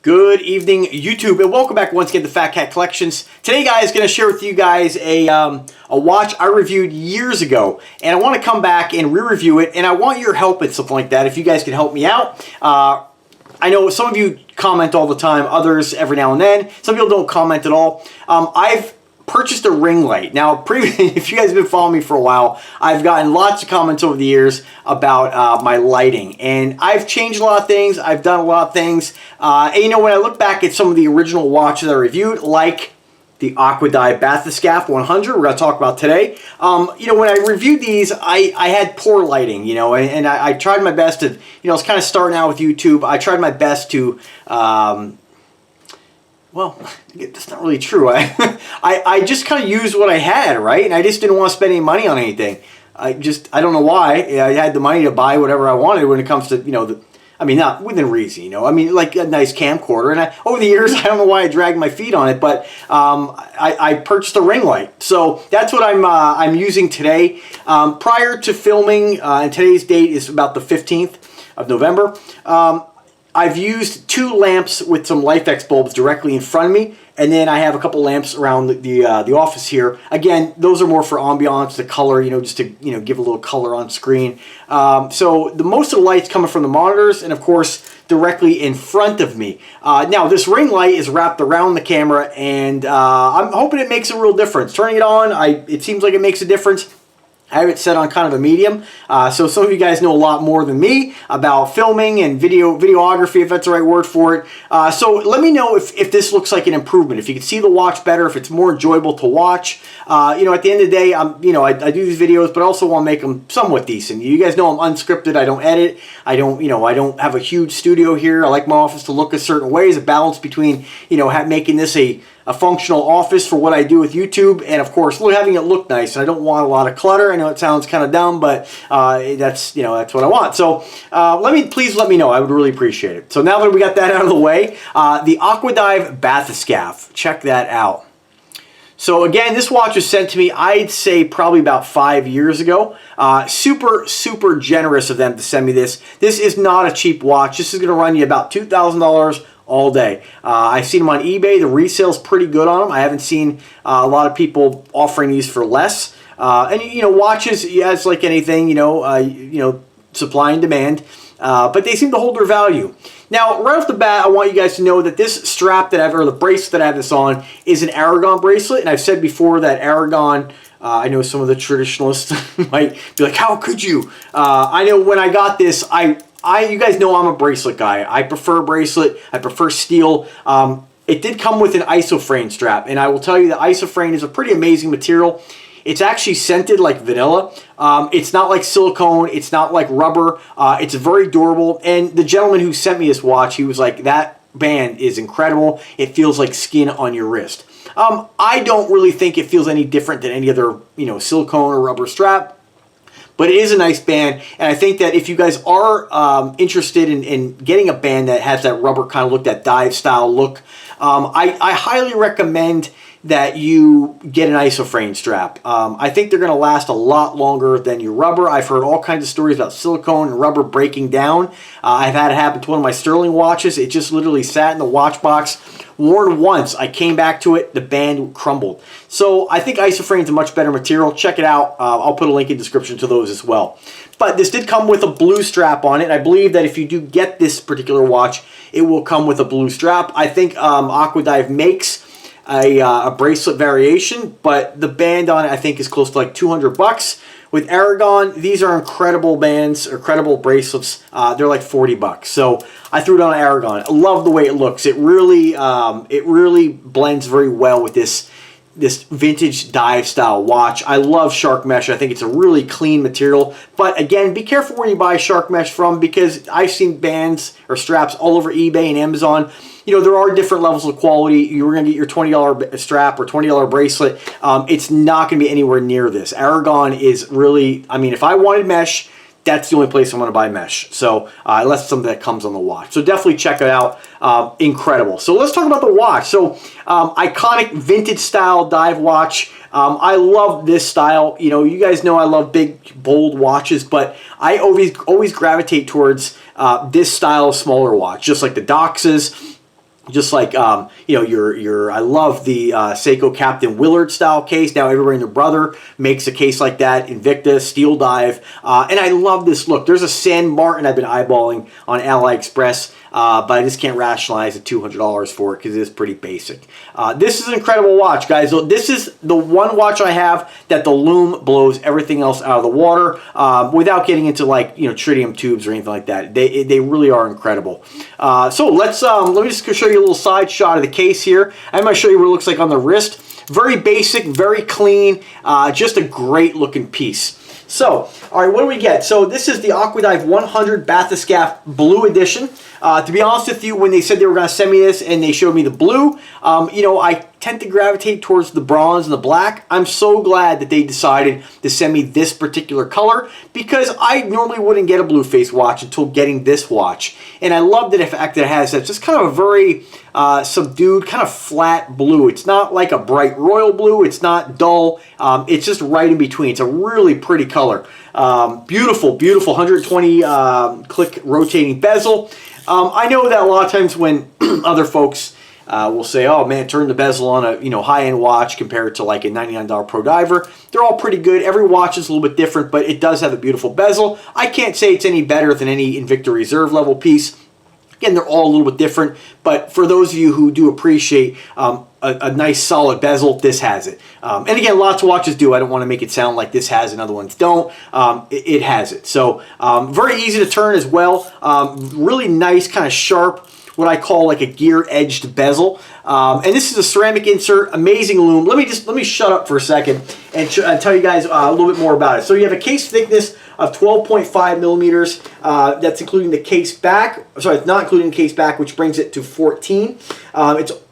Good evening, YouTube, and welcome back once again to Fat Cat Collections. Today, guys, going to share with you guys a watch I reviewed years ago, and I want to come back and re-review it, and I want your help at something like that. If you guys can help me out, I know some of you comment all the time, others every now and then. Some people don't comment at all. I've purchased a ring light. Now, if you guys have been following me for a while, I've gotten lots of comments over the years about my lighting, and I've changed a lot of things. I've done a lot of things, and you know, when I look back at some of the original watches I reviewed, like the Aquadive Bathyscaphe 100, we're going to talk about today. You know, when I reviewed these, I had poor lighting, you know, and I tried my best to, you know, I was kind of starting out with YouTube. I tried my best to, well, that's not really true. I just kind of used what I had, right? And I just didn't want to spend any money on anything. I don't know why. I had the money to buy whatever I wanted when it comes to, you know, I mean, not within reason, you know. I mean, like a nice camcorder. And over the years, I don't know why I dragged my feet on it, but I purchased a ring light. So that's what I'm using today. Prior to filming, and today's date is about the 15th of November, I've used 2 lamps with some LifeX bulbs directly in front of me, and then I have a couple lamps around the office here. Again, those are more for ambiance, the color, you know, just to, you know, give a little color on screen. So most of the light's coming from the monitors, and of course directly in front of me. Now this ring light is wrapped around the camera, and I'm hoping it makes a real difference. Turning it on, it seems like it makes a difference. I have it set on kind of a medium, so some of you guys know a lot more than me about filming and videography, if that's the right word for it. So let me know if this looks like an improvement, if you can see the watch better, if it's more enjoyable to watch. You know, at the end of the day, I do these videos, but I also want to make them somewhat decent. You guys know I'm unscripted. I don't edit. I don't have a huge studio here. I like my office to look a certain way. It's a balance between, you know, making this a functional office for what I do with YouTube, and of course having it look nice. And I don't want a lot of clutter. I know it sounds kind of dumb, but that's what I want. So please let me know. I would really appreciate it. So now that we got that out of the way, the Aquadive Bathyscaphe. Check that out. So again, this watch was sent to me, I'd say probably about 5 years ago. Super generous of them to send me this. This is not a cheap watch. This is going to run you about $2,000 all day. I've seen them on eBay. The resale's pretty good on them. I haven't seen a lot of people offering these for less. And you know, watches, as like anything, you know, supply and demand. But they seem to hold their value. Now, right off the bat, I want you guys to know that this strap that I have, or the bracelet that I have this on, is an Aragon bracelet. And I've said before that Aragon, I know some of the traditionalists might be like, how could you? I know when I got this, you guys know I'm a bracelet guy. I prefer bracelet. I prefer steel. It did come with an isofrane strap, and I will tell you that isofrane is a pretty amazing material. It's actually scented like vanilla. It's not like silicone. It's not like rubber. It's very durable. And the gentleman who sent me this watch, he was like, that band is incredible. It feels like skin on your wrist. I don't really think it feels any different than any other, you know, silicone or rubber strap. But it is a nice band, and I think that if you guys are interested in getting a band that has that rubber kind of look, that dive style look, I highly recommend that you get an isofrane strap. I think they're going to last a lot longer than your rubber. I've heard all kinds of stories about silicone and rubber breaking down. I've had it happen to one of my Sterling watches. It just literally sat in the watch box. Worn once, I came back to it, the band crumbled. So I think isofrane is a much better material. Check it out. I'll put a link in the description to those as well. But this did come with a blue strap on it. I believe that if you do get this particular watch, it will come with a blue strap. I think Aquadive makes a bracelet variation, but the band on it I think is close to like 200 bucks. With Aragon, these are incredible bands, incredible bracelets. They're like 40 bucks. So I threw it on Aragon. I love the way it looks. It really blends very well with this vintage dive style watch. I love shark mesh. I think it's a really clean material. But again, be careful where you buy shark mesh from, because I've seen bands or straps all over eBay and Amazon. You know, there are different levels of quality. You're going to get your $20 strap or $20 bracelet. It's not going to be anywhere near this. Aragon is really, I mean, if I wanted mesh, that's the only place I'm going to buy mesh. So unless something that comes on the watch. So definitely check it out. Incredible. So let's talk about the watch. So iconic vintage style dive watch. I love this style. You know, you guys know I love big, bold watches, but I always gravitate towards this style of smaller watch, just like the Doxes. Just like you know, I love the Seiko Captain Willard style case. Now everybody and their brother makes a case like that. Invicta Steel Dive, and I love this look. There's a San Martin I've been eyeballing on AliExpress, but I just can't rationalize the $200 for it because it is pretty basic. This is an incredible watch, guys. So this is the one watch I have that the lume blows everything else out of the water without getting into, like, you know, tritium tubes or anything like that. They really are incredible. So let me just show you a little side shot of the case here. I'm going to show you what it looks like on the wrist. Very basic, very clean, just a great looking piece. So, all right, what do we get? So this is the Aquadive 100 Bathyscaphe Blue Edition. To be honest with you, when they said they were going to send me this and they showed me the blue, you know, I tend to gravitate towards the bronze and the black. I'm so glad that they decided to send me this particular color because I normally wouldn't get a blue face watch until getting this watch. And I love the fact that it has that just kind of a very subdued, kind of flat blue. It's not like a bright royal blue. It's not dull. It's just right in between. It's a really pretty color. Beautiful, beautiful 120 click rotating bezel. I know that a lot of times when other folks will say, oh man, turn the bezel on a, you know, high-end watch compared to like a $99 Pro Diver. They're all pretty good. Every watch is a little bit different, but it does have a beautiful bezel. I can't say it's any better than any Invicta Reserve level piece. Again, they're all a little bit different, but for those of you who do appreciate a nice solid bezel, this has it. And again, lots of watches do. I don't want to make it sound like this has and other ones don't. It has it. So very easy to turn as well. Really nice, kind of sharp, what I call like a gear-edged bezel. And this is a ceramic insert, amazing lume. Let me shut up for a second and tell you guys a little bit more about it. So you have a case thickness of 12.5 millimeters. That's including the case back. Sorry, it's not including the case back, which brings it to 14.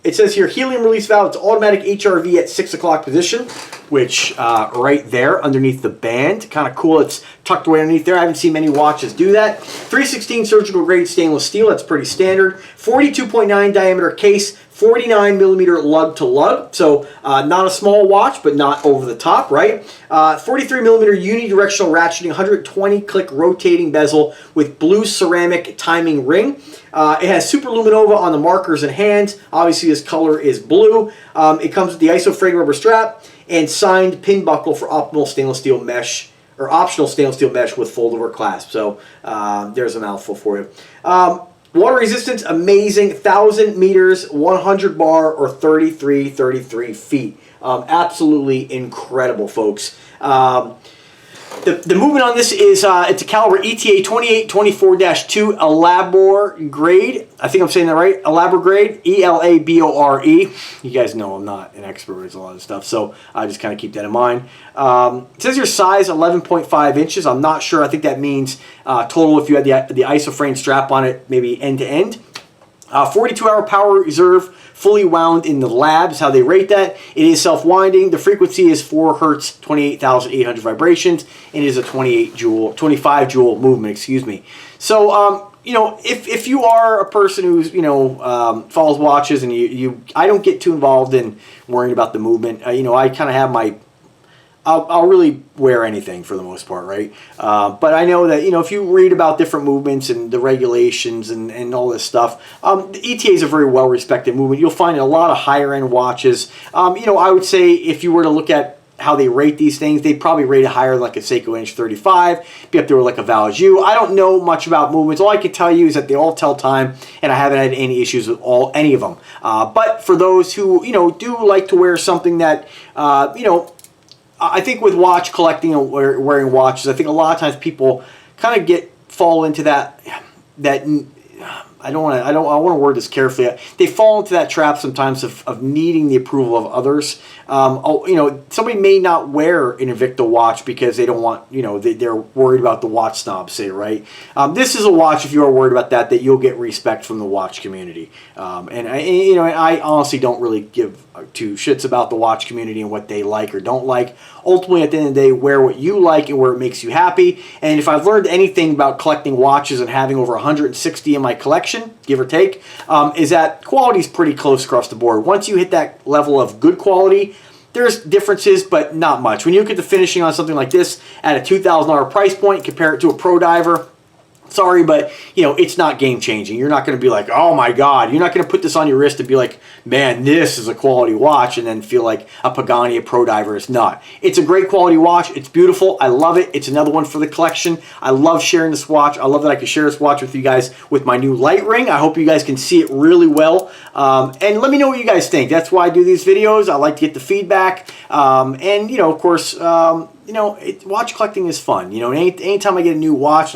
It says here, helium release valve. It's automatic HRV at 6 o'clock position, which right there underneath the band. Kind of cool. It's tucked away underneath there. I haven't seen many watches do that. 316 surgical grade stainless steel. That's pretty standard. 42.9 diameter case. 49 millimeter lug to lug, so not a small watch, but not over the top, right? 43 millimeter unidirectional ratcheting, 120 click rotating bezel with blue ceramic timing ring. It has super luminova on the markers and hands. Obviously, this color is blue. It comes with the isoframe rubber strap and signed pin buckle for optimal stainless steel mesh, or optional stainless steel mesh with fold-over clasp. So there's a mouthful for you. Water resistance, amazing. 1,000 meters, 100 bar, or 33 feet. Absolutely incredible, folks. The movement on this is, it's a caliber ETA 2824-2 Elabor grade. I think I'm saying that right. Elabor grade, E-L-A-B-O-R-E. You guys know I'm not an expert with a lot of stuff, so I just kind of keep that in mind. It says your size 11.5 inches. I'm not sure. I think that means total if you had the isoframe strap on it, maybe end to end. 42-hour power reserve, fully wound in the lab is how they rate that. It is self-winding. The frequency is 4 hertz, 28,800 vibrations, and it is a 25 joule movement, excuse me. So, you know, if you are a person who's, you know, follows watches and I don't get too involved in worrying about the movement. You know, I kind of have my, I'll really wear anything for the most part, right? But I know that, you know, if you read about different movements and the regulations and all this stuff, the ETA is a very well-respected movement. You'll find in a lot of higher-end watches. You know, I would say if you were to look at how they rate these things, they'd probably rate it higher than like a Seiko NH35, be up there with like a Valjoux. I don't know much about movements. All I can tell you is that they all tell time, and I haven't had any issues with any of them. But for those who, you know, do like to wear something that, you know, I think with watch collecting and wearing watches, I think a lot of times people kind of fall into that I want to word this carefully. They fall into that trap sometimes of needing the approval of others. You know, somebody may not wear an Invicta watch because they don't want, you know, they're worried about the watch snobs, say, right? This is a watch, if you are worried about that you'll get respect from the watch community. You know, I honestly don't really give two shits about the watch community and what they like or don't like. Ultimately, at the end of the day, wear what you like and where it makes you happy. And if I've learned anything about collecting watches and having over 160 in my collection, give or take, is that quality is pretty close across the board. Once you hit that level of good quality, there's differences, but not much. When you look at the finishing on something like this at a $2,000 price point, compare it to a Pro Diver, Sorry, but, you know, it's not game-changing. You're not going to be like, oh my God. You're not going to put this on your wrist and be like, man, this is a quality watch, and then feel like a Pagani, a Pro Diver. It's not. It's a great quality watch. It's beautiful. I love it. It's another one for the collection. I love sharing this watch. I love that I can share this watch with you guys with my new light ring. I hope you guys can see it really well. And let me know what you guys think. That's why I do these videos. I like to get the feedback. And, you know, of course, you know, watch collecting is fun. You know, anytime I get a new watch,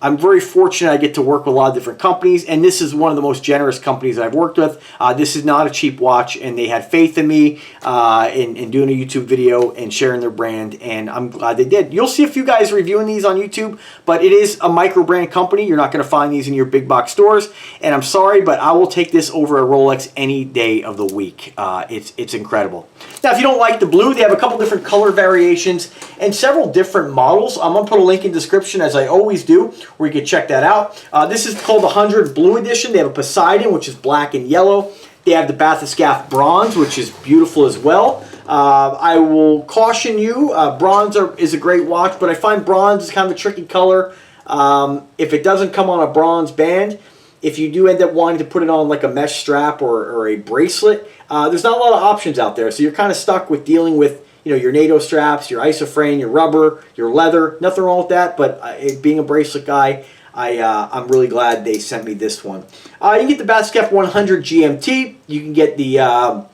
I'm very fortunate I get to work with a lot of different companies, and this is one of the most generous companies that I've worked with. This is not a cheap watch, and they had faith in me in doing a YouTube video and sharing their brand, and I'm glad they did. You'll see a few guys reviewing these on YouTube, but it is a Microbrand company. You're not going to find these in your big box stores, and I'm sorry, but I will take this over a Rolex any day of the week. It's incredible. Now, if you don't like the blue, they have a couple different color variations and several different models. I'm going to put a link in the description, as I always do, where you can check that out. This is called the 100 Blue Edition. They have a Poseidon, which is black and yellow. They have the Bathyscaphe Bronze, which is beautiful as well. I will caution you, bronze is a great watch, but I find bronze is kind of a tricky color. If it doesn't come on a bronze band, if you do end up wanting to put it on like a mesh strap or a bracelet, there's not a lot of options out there. So you're kind of stuck with dealing with, you know, your NATO straps, your isofrane, your rubber, your leather. Nothing wrong with that, but being a bracelet guy, I'm really glad they sent me this one. You can get the Bathyscaphe 100 GMT. You can get the,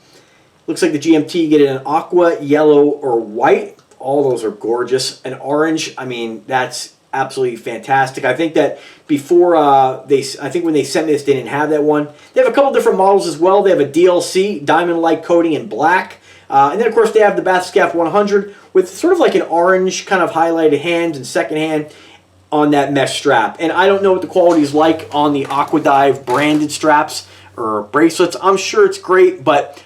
looks like the GMT, you get it in aqua, yellow, or white. All those are gorgeous. And orange, I mean, that's absolutely fantastic. I think that before I think when they sent me this, they didn't have that one. They have a couple different models as well. They have a DLC, diamond light coating in black. And then, of course, they have the Bathyscaphe 100 with sort of like an orange kind of highlighted hand and second hand on that mesh strap. And I don't know what the quality is like on the Aquadive branded straps or bracelets. I'm sure it's great, but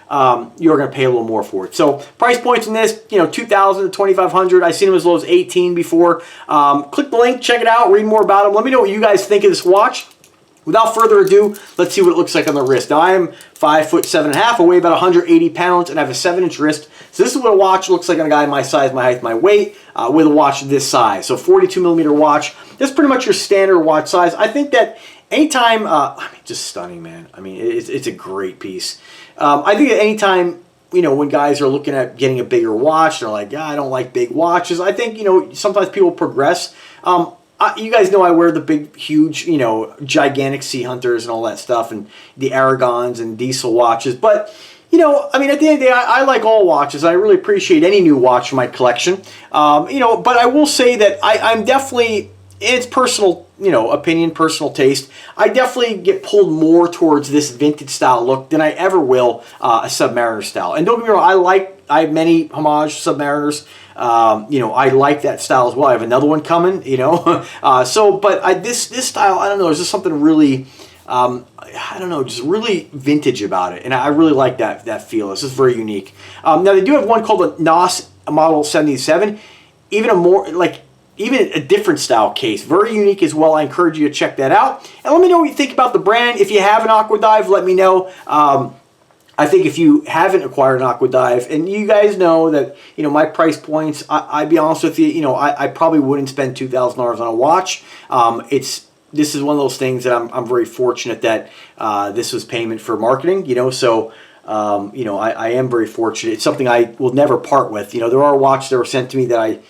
you're going to pay a little more for it. So price points in this, you know, $2,000 to $2,500. I've seen them as low as $18 before. Click the link, check it out, read more about them. Let me know what you guys think of this watch. Without further ado, let's see what it looks like on the wrist. Now, I am 5'7.5", I weigh about 180 pounds, and I have a 7-inch wrist. So this is what a watch looks like on a guy my size, my height, my weight, with a watch this size. So 42mm watch. That's pretty much your standard watch size. I think that anytime, I mean, just stunning, man. I mean, it's a great piece. I think that anytime, you know, when guys are looking at getting a bigger watch, they're like, yeah, I don't like big watches. I think, you know, sometimes people progress. You guys know I wear the big, huge, you know, gigantic Sea Hunters and all that stuff, and the Aragons and diesel watches. But, you know, I mean, at the end of the day, I like all watches. I really appreciate any new watch in my collection. You know, but I will say that I'm definitely, it's personal, you know, opinion, personal taste. I definitely get pulled more towards this vintage style look than I ever will a Submariner style. And don't get me wrong, I have many homage Submariners. You know, I like that style as well. I have another one coming, you know. But this style, I don't know, there's just something really, I don't know, just really vintage about it. And I really like that feel. It's just very unique. Now, they do have one called the NOS Model 77. Even a different style case. Very unique as well. I encourage you to check that out. And let me know what you think about the brand. If you have an Aquadive, let me know. I think if you haven't acquired an Aquadive, and you guys know that, you know, my price points, I'd be honest with you, you know, I probably wouldn't spend $2,000 on a watch. This is one of those things that I'm very fortunate that this was payment for marketing, you know, so, you know, I am very fortunate. It's something I will never part with. You know, there are watches that were sent to me that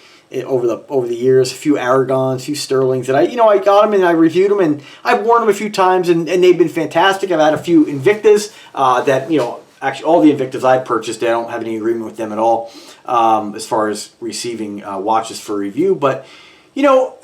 over the years, a few Aragons, a few Sterlings that I got them and I reviewed them, and I've worn them a few times, and they've been fantastic. I've had a few Invictas that, you know, actually all the Invictas I've purchased, I don't have any agreement with them at all as far as receiving watches for review. But, you know,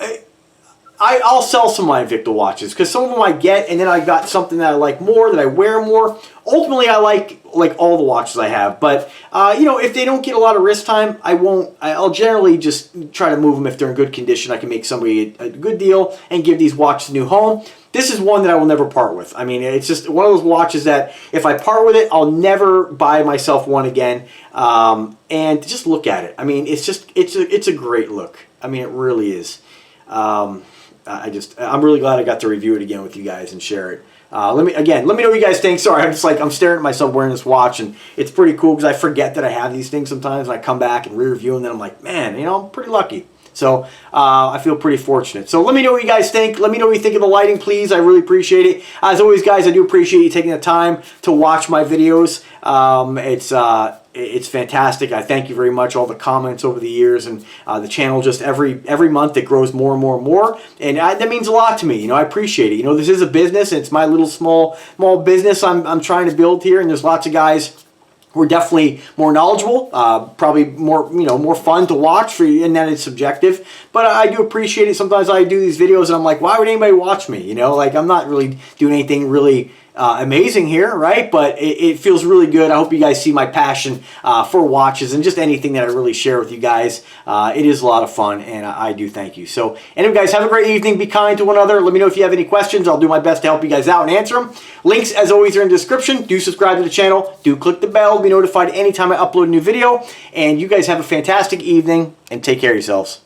I'll sell some of my Invicta watches because some of them I get, and then I got something that I like more, that I wear more. Ultimately, I like all the watches I have, but you know, if they don't get a lot of wrist time, I'll generally just try to move them if they're in good condition. I can make somebody a good deal and give these watches a new home. This is one that I will never part with. I mean, it's just one of those watches that if I part with it, I'll never buy myself one again. And just look at it. I mean, it's a great look. I mean, it really is. I'm really glad I got to review it again with you guys and share it. Let me know what you guys think. Sorry, I'm staring at myself wearing this watch, and it's pretty cool because I forget that I have these things sometimes, and I come back and re-review them, and then I'm like, man, you know, I'm pretty lucky. So I feel pretty fortunate. So let me know what you guys think. Let me know what you think of the lighting, please. I really appreciate it. As always, guys, I do appreciate you taking the time to watch my videos. It's fantastic. I thank you very much. All the comments over the years, and the channel just every month it grows more and more and more, and that means a lot to me. You know, I appreciate it. You know, this is a business. And it's my little small business I'm trying to build here, and there's lots of guys who are definitely more knowledgeable, probably more more fun to watch for you, and that is subjective. But I do appreciate it. Sometimes I do these videos and I'm like, why would anybody watch me? You know, like I'm not really doing anything really amazing here, right? But it feels really good. I hope you guys see my passion for watches and just anything that I really share with you guys. It is a lot of fun, and I do thank you. So anyway, guys, have a great evening. Be kind to one another. Let me know if you have any questions. I'll do my best to help you guys out and answer them. Links, as always, are in the description. Do subscribe to the channel. Do click the bell to be notified anytime I upload a new video. And you guys have a fantastic evening, and take care of yourselves.